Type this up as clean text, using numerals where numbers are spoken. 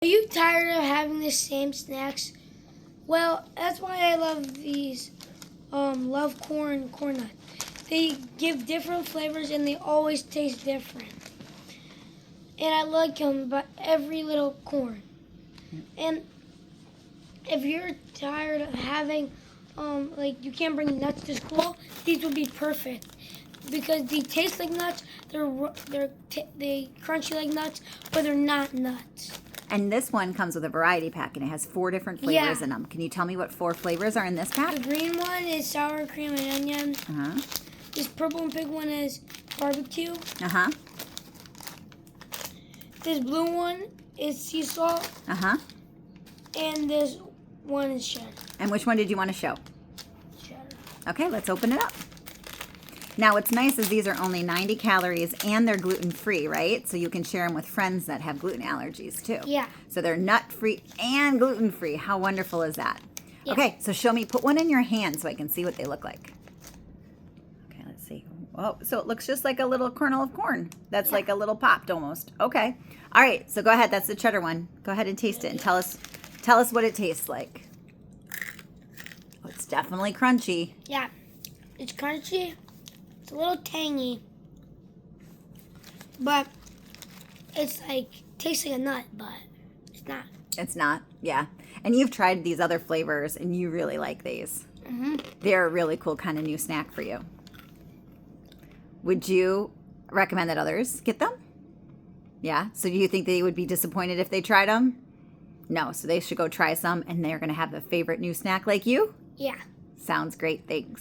Are you tired of having the same snacks? Well, that's why I love these. Love corn nuts. They give different flavors and they always taste different. And I like them, but every little corn. And if you're tired of having, you can't bring nuts to school, these would be perfect because they taste like nuts. They crunchy like nuts, but they're not nuts. And this one comes with a variety pack, and it has 4 different flavors in them. Can you tell me what 4 flavors are in this pack? The green one is sour cream and onion. Uh-huh. This purple and pink one is barbecue. Uh-huh. This blue one is sea salt. Uh-huh. And this one is cheddar. And which one did you want to show? Cheddar. Okay, let's open it up. Now, what's nice is these are only 90 calories and they're gluten-free, right? So you can share them with friends that have gluten allergies too. Yeah. So they're nut-free and gluten-free. How wonderful is that? Yeah. Okay, so show me, put one in your hand so I can see what they look like. Okay, let's see. Oh, so it looks just like a little kernel of corn. That's like a little popped almost. Okay. All right, so go ahead. That's the cheddar one. Go ahead and taste it and tell us what it tastes like. Oh, it's definitely crunchy. Yeah. It's crunchy. It's a little tangy. But it's tastes like a nut, but it's not. It's not, yeah. And you've tried these other flavors and you really like these. Mm-hmm. They're a really cool kind of new snack for you. Would you recommend that others get them? Yeah? So do you think they would be disappointed if they tried them? No, so they should go try some and they're going to have a favorite new snack like you? Yeah. Sounds great. Thanks.